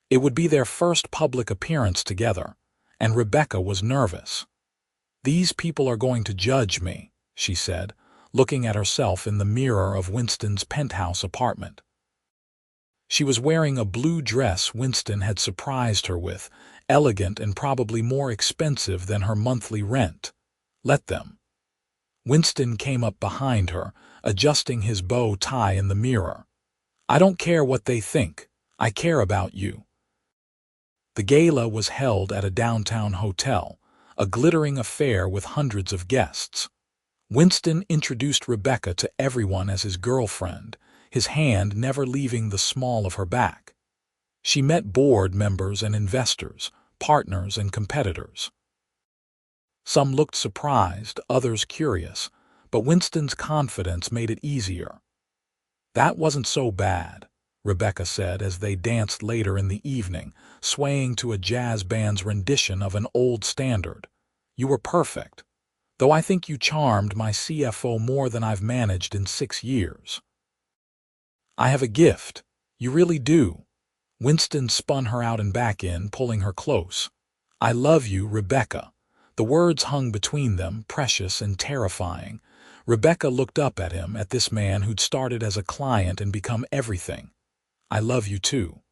It would be their first public appearance together, and Rebecca was nervous. "These people are going to judge me," she said, looking at herself in the mirror of Winston's penthouse apartment. She was wearing a blue dress Winston had surprised her with, elegant and probably more expensive than her monthly rent. "Let them." Winston came up behind her, adjusting his bow tie in the mirror. "I don't care what they think. I care about you." The gala was held at a downtown hotel, a glittering affair with hundreds of guests. Winston introduced Rebecca to everyone as his girlfriend, his hand never leaving the small of her back. She met board members and investors, partners and competitors. Some looked surprised, others curious, but Winston's confidence made it easier. "That wasn't so bad," Rebecca said as they danced later in the evening, swaying to a jazz band's rendition of an old standard. "You were perfect, though I think you charmed my CFO more than I've managed in 6 years. I have a gift. You really do." Winston spun her out and back in, pulling her close. "I love you, Rebecca." The words hung between them, precious and terrifying. Rebecca looked up at him, at this man who'd started as a client and become everything. "I love you too."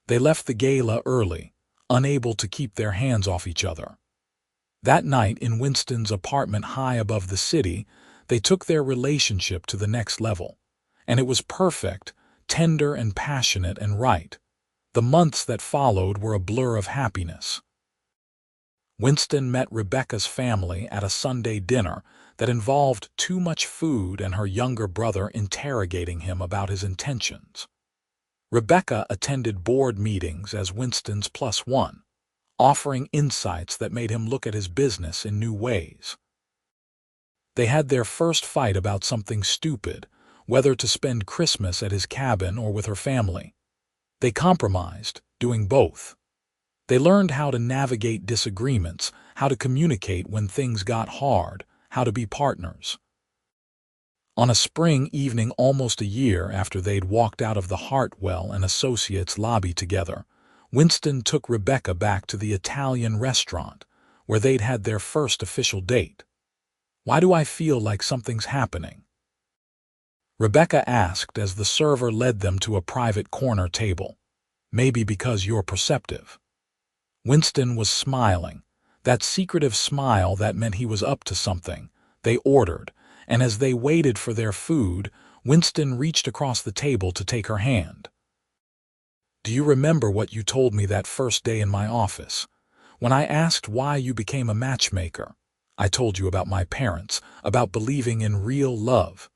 They left the gala early, unable to keep their hands off each other. That night in Winston's apartment high above the city, they took their relationship to the next level. And it was perfect, tender and passionate and right. The months that followed were a blur of happiness. Winston met Rebecca's family at a Sunday dinner that involved too much food and her younger brother interrogating him about his intentions. Rebecca attended board meetings as Winston's +1, offering insights that made him look at his business in new ways. They had their first fight about something stupid, whether to spend Christmas at his cabin or with her family. They compromised, doing both. They learned how to navigate disagreements, how to communicate when things got hard, how to be partners. On a spring evening almost a year after they'd walked out of the Hartwell and Associates lobby together, Winston took Rebecca back to the Italian restaurant, where they'd had their first official date. "Why do I feel like something's happening?" Rebecca asked as the server led them to a private corner table. "Maybe because you're perceptive." Winston was smiling, that secretive smile that meant he was up to something. They ordered, and as they waited for their food, Winston reached across the table to take her hand. "Do you remember what you told me that first day in my office? When I asked why you became a matchmaker, I told you about my parents, about believing in real love.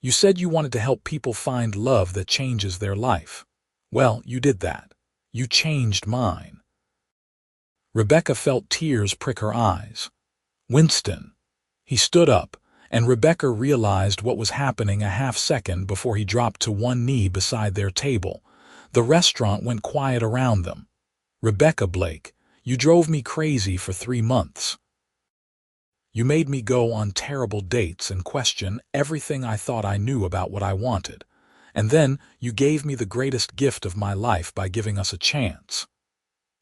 You said you wanted to help people find love that changes their life. Well, you did that. You changed mine. Rebecca felt tears prick her eyes. Winston. He stood up, and Rebecca realized what was happening a half-second before he dropped to one knee beside their table. The restaurant went quiet around them. Rebecca Blake, you drove me crazy for 3 months. You made me go on terrible dates and question everything I thought I knew about what I wanted. And then you gave me the greatest gift of my life by giving us a chance.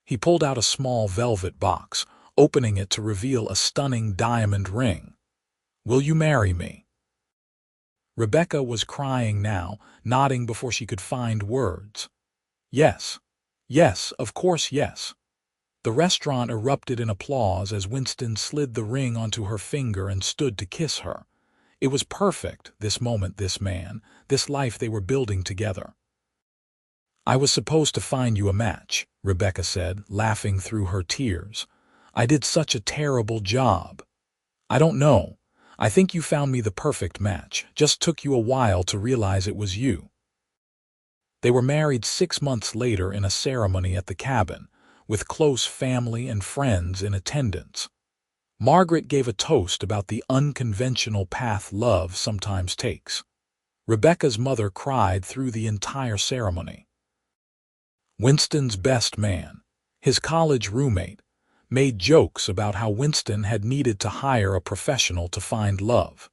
He pulled out a small velvet box, opening it to reveal a stunning diamond ring. Will you marry me? Rebecca was crying now, nodding before she could find words. Yes. Yes, of course yes. The restaurant erupted in applause as Winston slid the ring onto her finger and stood to kiss her. It was perfect, this moment, this man, this life they were building together. I was supposed to find you a match, Rebecca said, laughing through her tears. I did such a terrible job. I don't know. I think you found me the perfect match. Just took you a while to realize it was you. They were married 6 months later in a ceremony at the cabin, with close family and friends in attendance. Margaret gave a toast about the unconventional path love sometimes takes. Rebecca's mother cried through the entire ceremony. Winston's best man, his college roommate, made jokes about how Winston had needed to hire a professional to find love.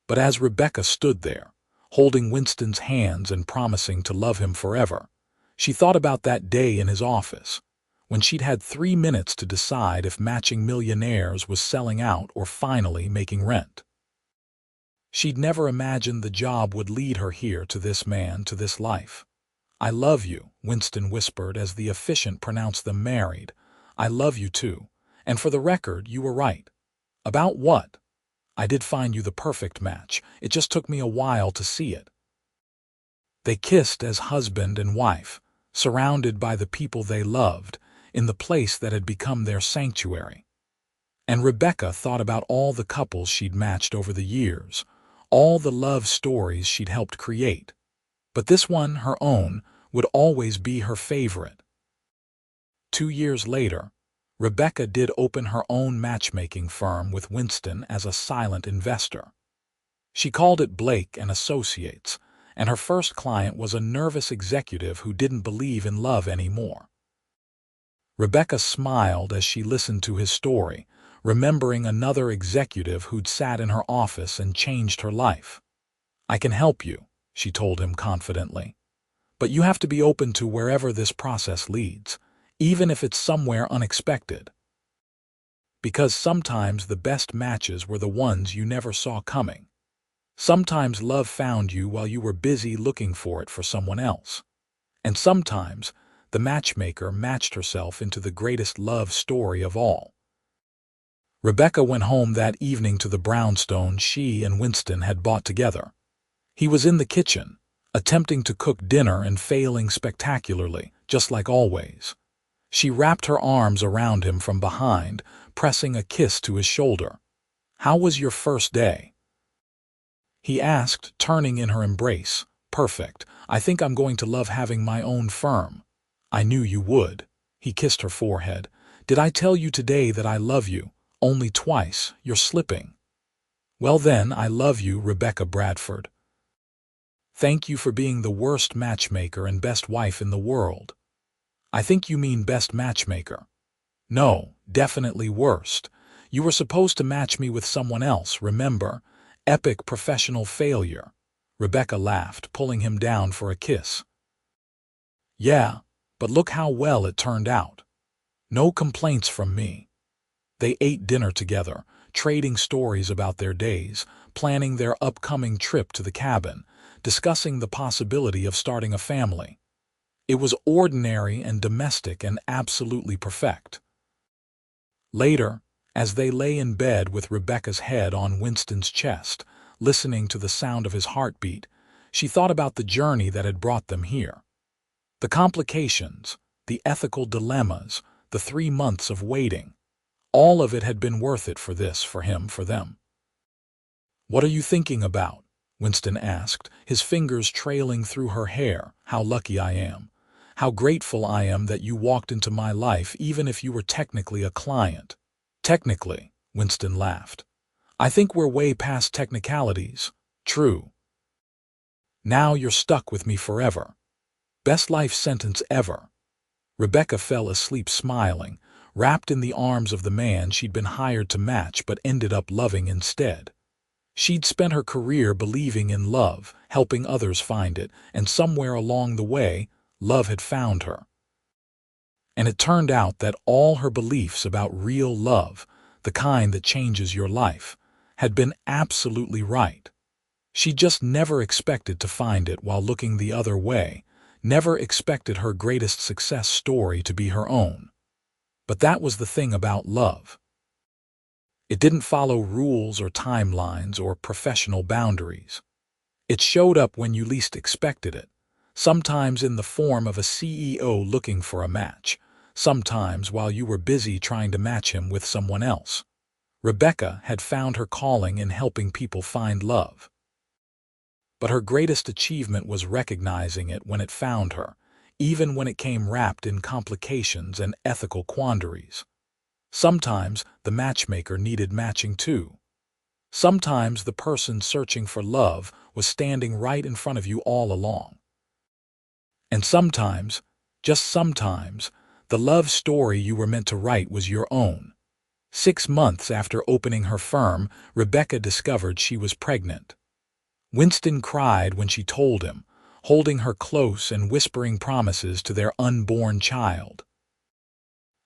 But as Rebecca stood there, holding Winston's hands and promising to love him forever, she thought about that day in his office, when she'd had 3 minutes to decide if Matching Millionaires was selling out or finally making rent. She'd never imagined the job would lead her here to this man, to this life. I love you, Winston whispered as the officiant pronounced them married. I love you too, and for the record, you were right. About what? I did find you the perfect match. It just took me a while to see it. They kissed as husband and wife, surrounded by the people they loved, in the place that had become their sanctuary. And Rebecca thought about all the couples she'd matched over the years, all the love stories she'd helped create. But this one, her own, would always be her favorite. 2 years later, Rebecca did open her own matchmaking firm with Winston as a silent investor. She called it Blake and Associates, and her first client was a nervous executive who didn't believe in love anymore. Rebecca smiled as she listened to his story, remembering another executive who'd sat in her office and changed her life. I can help you, she told him confidently. But you have to be open to wherever this process leads, even if it's somewhere unexpected. Because sometimes the best matches were the ones you never saw coming. Sometimes love found you while you were busy looking for it for someone else. And sometimes the matchmaker matched herself into the greatest love story of all. Rebecca went home that evening to the brownstone she and Winston had bought together. He was in the kitchen, attempting to cook dinner and failing spectacularly, just like always. She wrapped her arms around him from behind, pressing a kiss to his shoulder. How was your first day? He asked, turning in her embrace. Perfect. I think I'm going to love having my own firm. I knew you would. He kissed her forehead. Did I tell you today that I love you? Only twice. You're slipping. Well then, I love you, Rebecca Bradford. Thank you for being the worst matchmaker and best wife in the world. I think you mean best matchmaker. No, definitely worst. You were supposed to match me with someone else, remember? Epic professional failure. Rebecca laughed, pulling him down for a kiss. Yeah, but look how well it turned out. No complaints from me. They ate dinner together, trading stories about their days, planning their upcoming trip to the cabin, discussing the possibility of starting a family. It was ordinary and domestic and absolutely perfect. Later, as they lay in bed with Rebecca's head on Winston's chest, listening to the sound of his heartbeat, she thought about the journey that had brought them here. The complications, the ethical dilemmas, the 3 months of waiting. All of it had been worth it for this, for him, for them. "What are you thinking about?" Winston asked, his fingers trailing through her hair. "How lucky I am. How grateful I am that you walked into my life even if you were technically a client." "Technically," Winston laughed. "I think we're way past technicalities." "True. Now you're stuck with me forever." Best life sentence ever. Rebecca fell asleep smiling, wrapped in the arms of the man she'd been hired to match but ended up loving instead. She'd spent her career believing in love, helping others find it, and somewhere along the way, love had found her. And it turned out that all her beliefs about real love, the kind that changes your life, had been absolutely right. She just never expected to find it while looking the other way, never expected her greatest success story to be her own. But that was the thing about love. It didn't follow rules or timelines or professional boundaries. It showed up when you least expected it, sometimes in the form of a CEO looking for a match, sometimes while you were busy trying to match him with someone else. Rebecca had found her calling in helping people find love. But her greatest achievement was recognizing it when it found her, even when it came wrapped in complications and ethical quandaries. Sometimes the matchmaker needed matching too. Sometimes the person searching for love was standing right in front of you all along. And sometimes, just sometimes, the love story you were meant to write was your own. 6 months after opening her firm, Rebecca discovered she was pregnant. Winston cried when she told him, holding her close and whispering promises to their unborn child.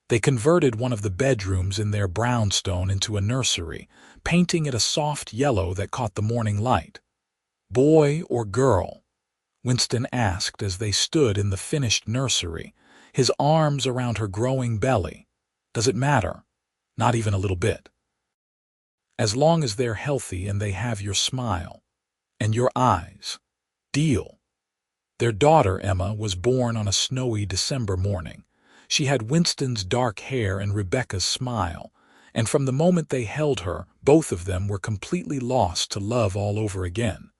They converted one of the bedrooms in their brownstone into a nursery, painting it a soft yellow that caught the morning light. "Boy or girl?" Winston asked as they stood in the finished nursery, his arms around her growing belly. "Does it matter?" "Not even a little bit. As long as they're healthy and they have your smile. And your eyes. Deal." Their daughter, Emma, was born on a snowy December morning. She had Winston's dark hair and Rebecca's smile, and from the moment they held her, both of them were completely lost to love all over again.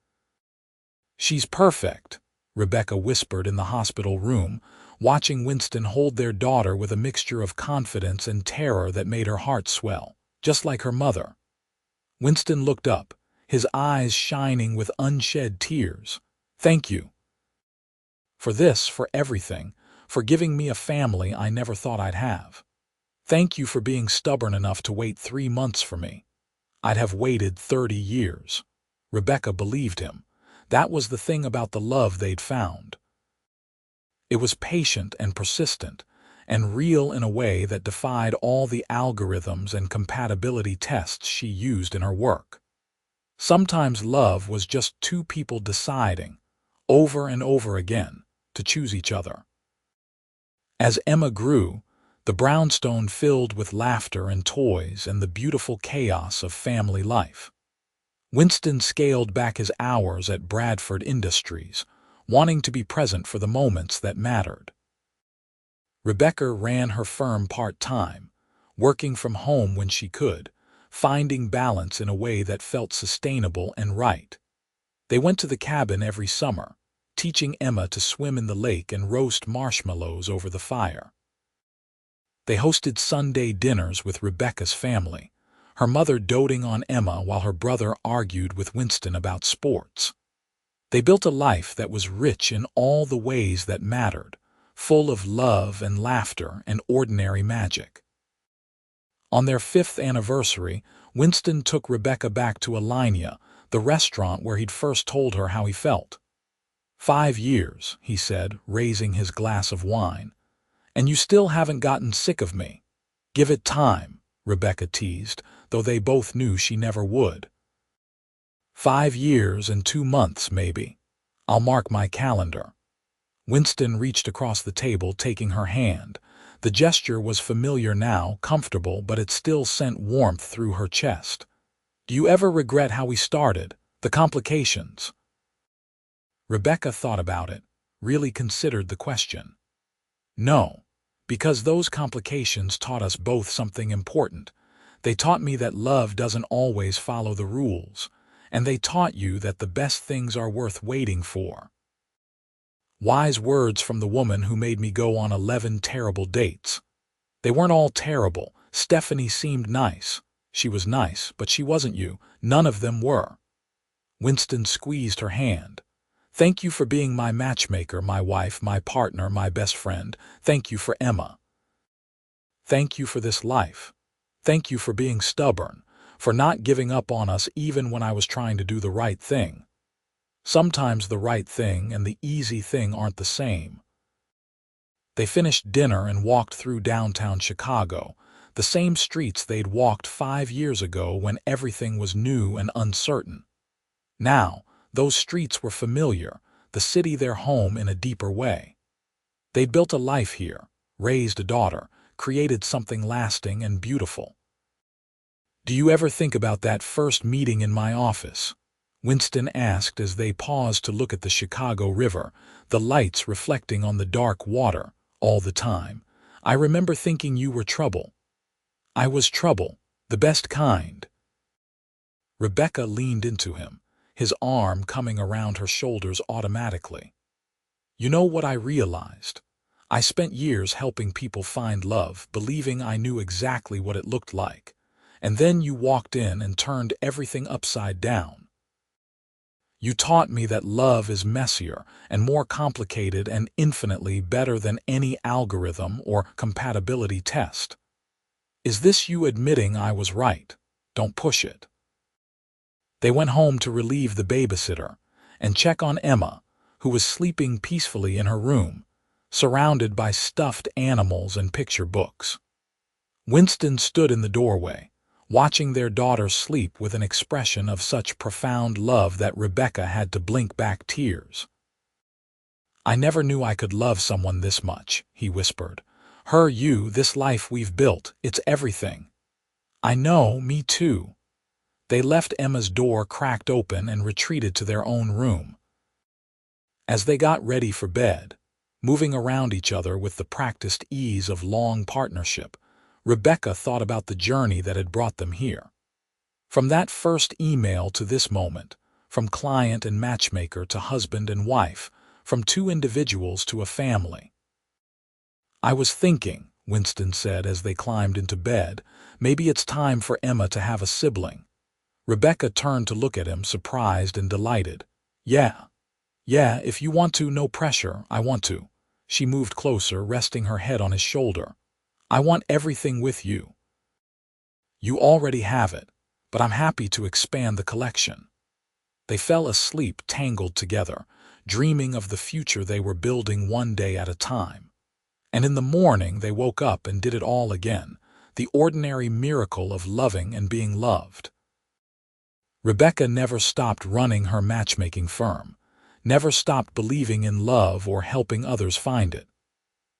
"She's perfect," Rebecca whispered in the hospital room, watching Winston hold their daughter with a mixture of confidence and terror that made her heart swell, just like her mother. Winston looked up, his eyes shining with unshed tears. "Thank you. For this, for everything, for giving me a family I never thought I'd have. Thank you for being stubborn enough to wait 3 months for me. I'd have waited 30 years. Rebecca believed him. That was the thing about the love they'd found. It was patient and persistent, and real in a way that defied all the algorithms and compatibility tests she used in her work. Sometimes love was just two people deciding, over and over again, to choose each other. As Emma grew, the brownstone filled with laughter and toys and the beautiful chaos of family life. Winston scaled back his hours at Bradford Industries, wanting to be present for the moments that mattered. Rebecca ran her firm part-time, working from home when she could, finding balance in a way that felt sustainable and right. They went to the cabin every summer, teaching Emma to swim in the lake and roast marshmallows over the fire. They hosted Sunday dinners with Rebecca's family, her mother doting on Emma while her brother argued with Winston about sports. They built a life that was rich in all the ways that mattered, full of love and laughter and ordinary magic. On their 5th anniversary, Winston took Rebecca back to Alinea, the restaurant where he'd first told her how he felt. 5 years, he said, raising his glass of wine. And you still haven't gotten sick of me. Give it time, Rebecca teased, though they both knew she never would. 5 years and 2 months, maybe. I'll mark my calendar. Winston reached across the table, taking her hand. The gesture was familiar now, comfortable, but it still sent warmth through her chest. Do you ever regret how we started? The complications? Rebecca thought about it, really considered the question. No, Because those complications taught us both something important. They taught me that love doesn't always follow the rules, and they taught you that the best things are worth waiting for. Wise words from the woman who made me go on 11 terrible dates. They weren't all terrible. Stephanie seemed nice. She was nice, but she wasn't you. None of them were. Winston squeezed her hand. Thank you for being my matchmaker, my wife, my partner, my best friend. Thank you for Emma. Thank you for this life. Thank you for being stubborn, for not giving up on us even when I was trying to do the right thing. Sometimes the right thing and the easy thing aren't the same. They finished dinner and walked through downtown Chicago, the same streets they'd walked 5 years ago when everything was new and uncertain. Now, those streets were familiar, the city their home in a deeper way. They'd built a life here, raised a daughter, created something lasting and beautiful. Do you ever think about that first meeting in my office? Winston asked as they paused to look at the Chicago River, the lights reflecting on the dark water, all the time. I remember thinking you were trouble. I was trouble, the best kind. Rebecca leaned into him, his arm coming around her shoulders automatically. You know what I realized? I spent years helping people find love, believing I knew exactly what it looked like. And then you walked in and turned everything upside down. You taught me that love is messier and more complicated and infinitely better than any algorithm or compatibility test. Is this you admitting I was right? Don't push it. They went home to relieve the babysitter and check on Emma, who was sleeping peacefully in her room, surrounded by stuffed animals and picture books. Winston stood in the doorway, watching their daughter sleep with an expression of such profound love that Rebecca had to blink back tears. I never knew I could love someone this much, he whispered. Her, you, this life we've built, it's everything. I know, me too. They left Emma's door cracked open and retreated to their own room. As they got ready for bed, moving around each other with the practiced ease of long partnership, Rebecca thought about the journey that had brought them here. From that first email to this moment, from client and matchmaker to husband and wife, from two individuals to a family. I was thinking, Winston said as they climbed into bed, maybe it's time for Emma to have a sibling. Rebecca turned to look at him, surprised and delighted. Yeah, if you want to, no pressure, I want to. She moved closer, resting her head on his shoulder. I want everything with you. You already have it, but I'm happy to expand the collection. They fell asleep tangled together, dreaming of the future they were building one day at a time. And in the morning they woke up and did it all again, the ordinary miracle of loving and being loved. Rebecca never stopped running her matchmaking firm, never stopped believing in love or helping others find it.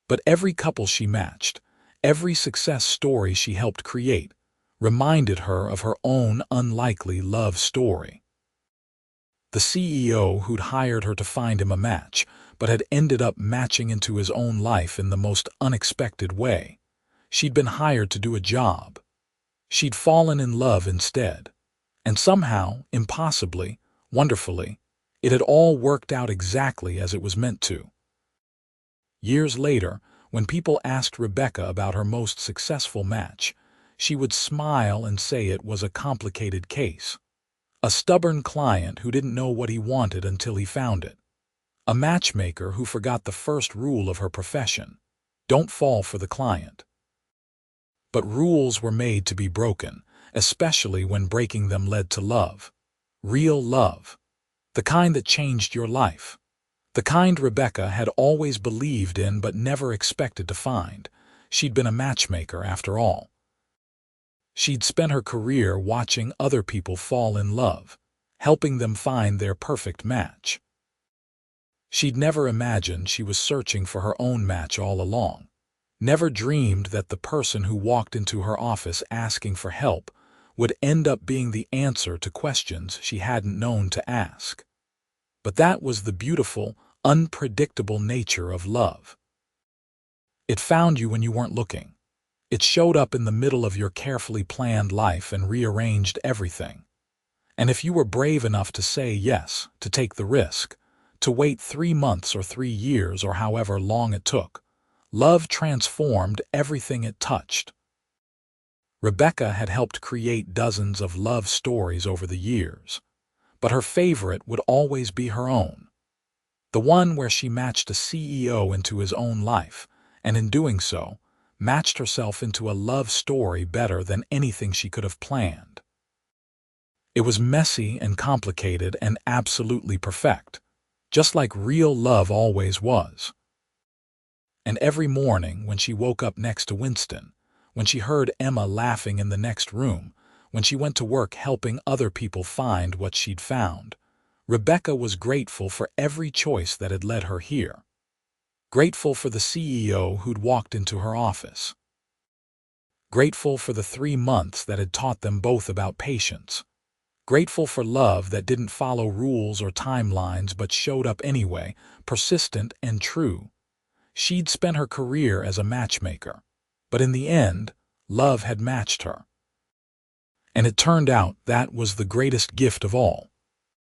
But every couple she matched, every success story she helped create, reminded her of her own unlikely love story. The CEO who'd hired her to find him a match, but had ended up matching into his own life in the most unexpected way. She'd been hired to do a job. She'd fallen in love instead. And somehow, impossibly, wonderfully, it had all worked out exactly as it was meant to. Years later, when people asked Rebecca about her most successful match, she would smile and say it was a complicated case. A stubborn client who didn't know what he wanted until he found it. A matchmaker who forgot the first rule of her profession: don't fall for the client. But rules were made to be broken, especially when breaking them led to love. Real love. The kind that changed your life. The kind Rebecca had always believed in but never expected to find. She'd been a matchmaker after all. She'd spent her career watching other people fall in love, helping them find their perfect match. She'd never imagined she was searching for her own match all along. Never dreamed that the person who walked into her office asking for help would end up being the answer to questions she hadn't known to ask. But that was the beautiful, unpredictable nature of love. It found you when you weren't looking. It showed up in the middle of your carefully planned life and rearranged everything. And if you were brave enough to say yes, to take the risk, to wait 3 months or 3 years or however long it took, love transformed everything it touched. Rebecca had helped create dozens of love stories over the years, but her favorite would always be her own. The one where she matched a CEO into his own life, and in doing so, matched herself into a love story better than anything she could have planned. It was messy and complicated and absolutely perfect, just like real love always was. And every morning when she woke up next to Winston, when she heard Emma laughing in the next room, when she went to work helping other people find what she'd found, Rebecca was grateful for every choice that had led her here. Grateful for the CEO who'd walked into her office. Grateful for the 3 months that had taught them both about patience. Grateful for love that didn't follow rules or timelines but showed up anyway, persistent and true. She'd spent her career as a matchmaker, but in the end, love had matched her. And it turned out that was the greatest gift of all.